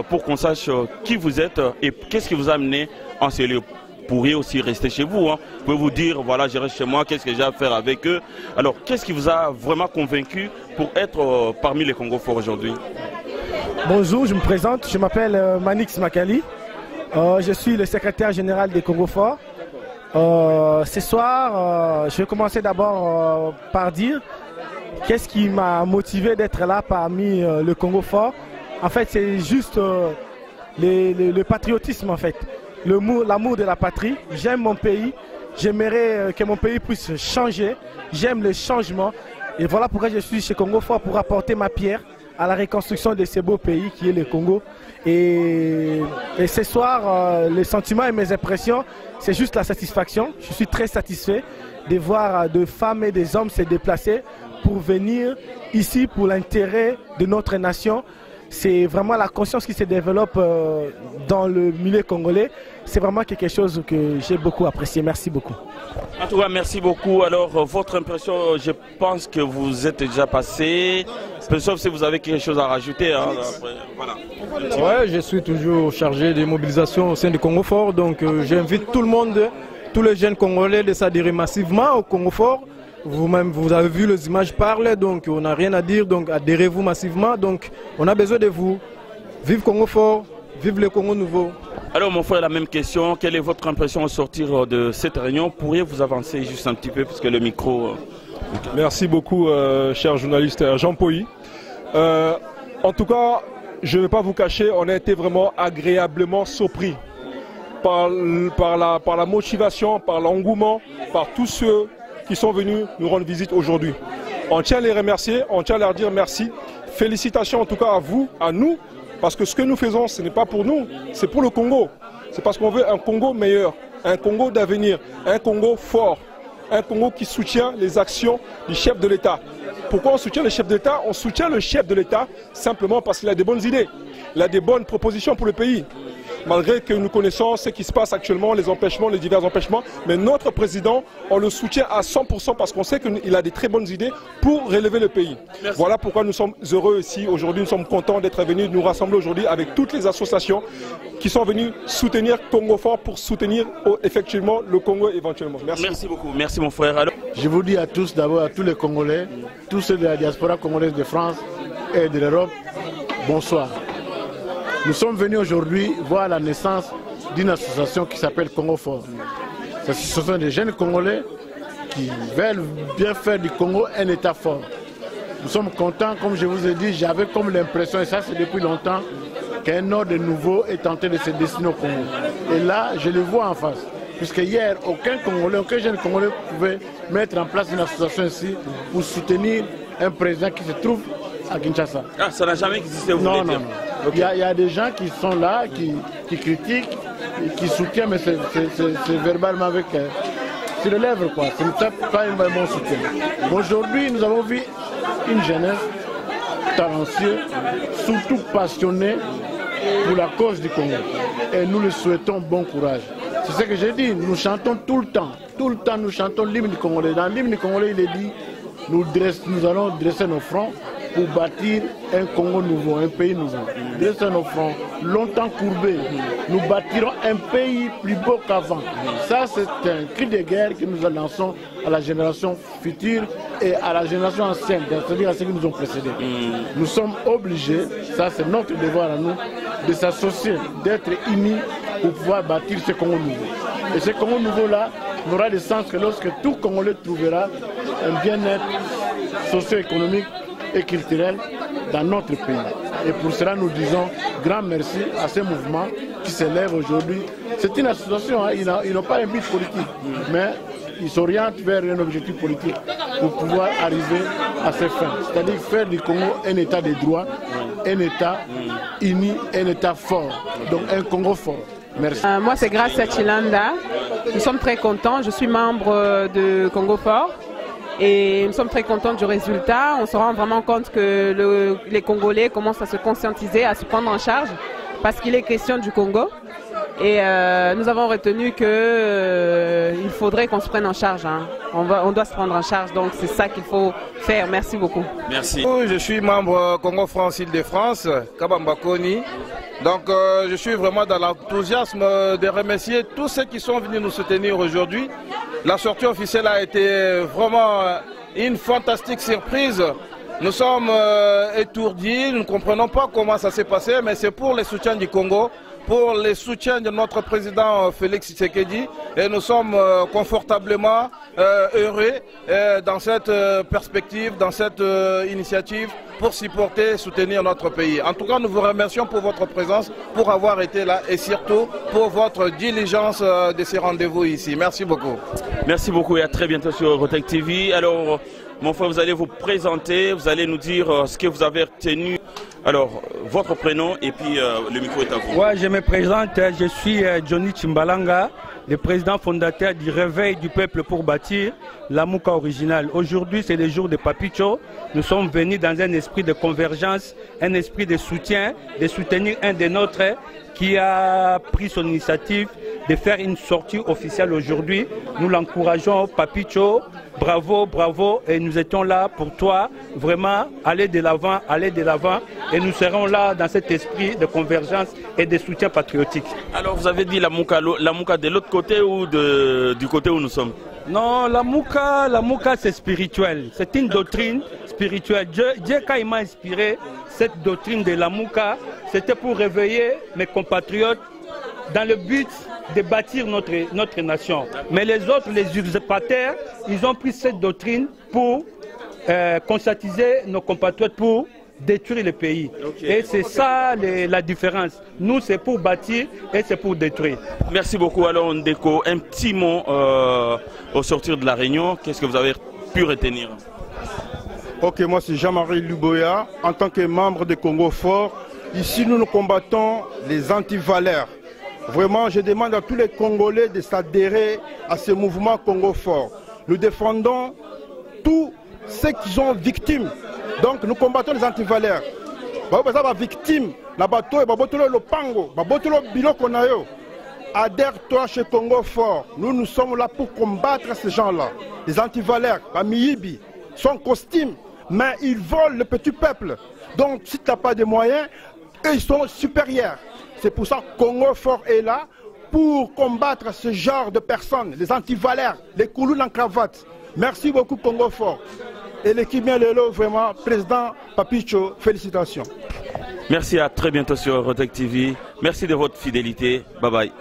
pour qu'on sache qui vous êtes et qu'est-ce qui vous a amené en ces lieux. Vous pourriez aussi rester chez vous. Hein. Vous pouvez vous dire, voilà, je reste chez moi, qu'est-ce que j'ai à faire avec eux. Alors, qu'est-ce qui vous a vraiment convaincu pour être parmi les Congo Forts aujourd'hui? Bonjour, je me présente, je m'appelle Manix Makali. Je suis le secrétaire général des Congo Forts. Ce soir, je vais commencer d'abord par dire qu'est-ce qui m'a motivé d'être là parmi le Congo Fort. En fait, c'est juste le patriotisme, en fait. L'amour de la patrie. J'aime mon pays. J'aimerais que mon pays puisse changer. J'aime le changement. Et voilà pourquoi je suis chez Congo Fort, pour apporter ma pierre à la reconstruction de ce beau pays qui est le Congo. Et ce soir, les sentiments et mes impressions, c'est juste la satisfaction. Je suis très satisfait de voir des femmes et des hommes se déplacer pour venir ici pour l'intérêt de notre nation. C'est vraiment la conscience qui se développe dans le milieu congolais. C'est vraiment quelque chose que j'ai beaucoup apprécié. Merci beaucoup. En tout cas, merci beaucoup. Alors, votre impression, je pense que vous êtes déjà passé, sauf si vous avez quelque chose à rajouter. Hein, après, voilà. Ouais, je suis toujours chargé de mobilisation au sein du Congo Fort. Donc, j'invite tout le monde, tous les jeunes Congolais, de s'adhérer massivement au Congo Fort. Vous-même, vous avez vu, les images parlent, donc on n'a rien à dire, donc adhérez-vous massivement. Donc on a besoin de vous. Vive Congo Fort, vive le Congo nouveau. Alors mon frère, la même question, quelle est votre impression au sortir de cette réunion? Pourriez-vous avancer juste un petit peu, parce que le micro... Merci beaucoup, cher journaliste Jean Pouy. En tout cas, je ne vais pas vous cacher, on a été vraiment agréablement surpris par la motivation, par l'engouement, par tous ceux qui sont venus nous rendre visite aujourd'hui. On tient à les remercier, on tient à leur dire merci. Félicitations en tout cas à vous, à nous, parce que ce que nous faisons, ce n'est pas pour nous, c'est pour le Congo. C'est parce qu'on veut un Congo meilleur, un Congo d'avenir, un Congo fort, un Congo qui soutient les actions du chef de l'État. Pourquoi on soutient le chef de l'État? On soutient le chef de l'État simplement parce qu'il a des bonnes idées, il a des bonnes propositions pour le pays. Malgré que nous connaissons ce qui se passe actuellement, les empêchements, les divers empêchements, mais notre président, on le soutient à 100% parce qu'on sait qu'il a des très bonnes idées pour relever le pays. Merci. Voilà pourquoi nous sommes heureux ici aujourd'hui, nous sommes contents d'être venus nous rassembler aujourd'hui avec toutes les associations qui sont venues soutenir Congo Fort pour soutenir effectivement le Congo éventuellement. Merci. Merci beaucoup, merci mon frère. Alors... Je vous dis à tous d'abord, à tous les Congolais, tous ceux de la diaspora congolaise de France et de l'Europe, bonsoir. Nous sommes venus aujourd'hui voir la naissance d'une association qui s'appelle Congo Fort. Ce sont des jeunes Congolais qui veulent bien faire du Congo un État fort. Nous sommes contents, comme je vous ai dit, j'avais comme l'impression, et ça c'est depuis longtemps, qu'un ordre nouveau est en train de se dessiner au Congo. Et là, je le vois en face. Puisque hier, aucun Congolais, aucun jeune Congolais pouvait mettre en place une association ici pour soutenir un président qui se trouve à Kinshasa. Ah, ça n'a jamais existé, vous non, voulez dire. Non. Okay. Il y a des gens qui sont là, qui critiquent, qui soutiennent, mais c'est verbalement avec sur les lèvres, quoi. Ce n'est pas un bon soutien. Aujourd'hui, nous avons vu une jeunesse talentueuse, surtout passionnée pour la cause du Congo. Et nous le souhaitons bon courage. C'est ce que j'ai dit, nous chantons tout le temps nous chantons l'hymne du Congolais. Dans l'hymne du Congolais, il est dit, nous allons dresser nos fronts pour bâtir un Congo nouveau, un pays nouveau. Dresser nos fronts, longtemps courbés, nous bâtirons un pays plus beau qu'avant. Ça, c'est un cri de guerre que nous lançons à la génération future et à la génération ancienne, c'est-à-dire à ceux qui nous ont précédés. Nous sommes obligés, ça c'est notre devoir à nous, de s'associer, d'être unis pour pouvoir bâtir ce Congo nouveau. Et ce Congo nouveau-là n'aura de sens que lorsque tout Congolais trouvera un bien-être socio-économique et culturel dans notre pays. Et pour cela, nous disons grand merci à ces mouvements qui s'élèvent aujourd'hui. C'est une association, hein, ils n'ont pas un but politique, mais ils s'orientent vers un objectif politique pour pouvoir arriver à ces fins. C'est-à-dire faire du Congo un État de droit, un État uni, un État fort. Donc un Congo fort. Merci. Moi, c'est Gracia Chilanda. Nous sommes très contents. Je suis membre de Congo Fort. Et nous sommes très contents du résultat. On se rend vraiment compte que les Congolais commencent à se conscientiser, à se prendre en charge, parce qu'il est question du Congo. Et nous avons retenu qu'il faudrait qu'on se prenne en charge. Hein. On doit se prendre en charge, donc c'est ça qu'il faut faire. Merci beaucoup. Merci. Je suis membre Congo France Île-de-France, Kabamba Koni. Donc je suis vraiment dans l'enthousiasme de remercier tous ceux qui sont venus nous soutenir aujourd'hui. La sortie officielle a été vraiment une fantastique surprise. Nous sommes étourdis, nous ne comprenons pas comment ça s'est passé, mais c'est pour le soutien du Congo, pour le soutien de notre président Félix Tshisekedi, et nous sommes confortablement heureux dans cette perspective, dans cette initiative pour supporter, soutenir notre pays. En tout cas, nous vous remercions pour votre présence, pour avoir été là et surtout pour votre diligence de ces rendez-vous ici. Merci beaucoup. Merci beaucoup et à très bientôt sur Eurotech TV. Alors, mon frère, vous allez vous présenter, vous allez nous dire ce que vous avez retenu. Alors, votre prénom et puis le micro est à vous. Ouais, je me présente, je suis Johnny Chimbalanga, le président fondateur du Réveil du Peuple pour bâtir la Mouka originale. Aujourd'hui, c'est le jour de Papicho. Nous sommes venus dans un esprit de convergence, un esprit de soutien, de soutenir un des nôtres qui a pris son initiative de faire une sortie officielle aujourd'hui. Nous l'encourageons, Papicho. Bravo, bravo, et nous étions là pour toi, vraiment, aller de l'avant, et nous serons là dans cet esprit de convergence et de soutien patriotique. Alors vous avez dit la Mouka de l'autre côté ou du côté où nous sommes? Non, la Mouka c'est spirituel, c'est une doctrine spirituelle. Dieu quand il m'a inspiré cette doctrine de la Mouka, c'était pour réveiller mes compatriotes dans le but de bâtir notre nation. Mais les autres, les usurpateurs, ils ont pris cette doctrine pour conscientiser nos compatriotes, pour détruire le pays. Okay. Et c'est ça la différence. Nous, c'est pour bâtir et c'est pour détruire. Merci beaucoup. Alors, Ndeko, un petit mot au sortir de la réunion. Qu'est-ce que vous avez pu retenir? Ok, moi c'est Jean-Marie Luboya. En tant que membre de Congo Fort, ici nous combattons les anti-valeurs. Vraiment, je demande à tous les Congolais de s'adhérer à ce mouvement Congo Fort. Nous défendons tous ceux qui sont victimes. Donc, nous combattons les antivaleurs. Victimes, adhère-toi chez Congo Fort. Nous sommes là pour combattre ces gens-là. Les antivaleurs, Miyibi, sont costumes, mais ils volent le petit peuple. Donc, si tu n'as pas de moyens, eux, ils sont supérieurs. C'est pour ça que Congo Fort est là pour combattre ce genre de personnes, les antivaleurs, les coulous en cravate. Merci beaucoup Congo Fort. Et l'équipe bien Lelo, vraiment, président Papicho, félicitations. Merci, à très bientôt sur Eurotech TV. Merci de votre fidélité. Bye bye.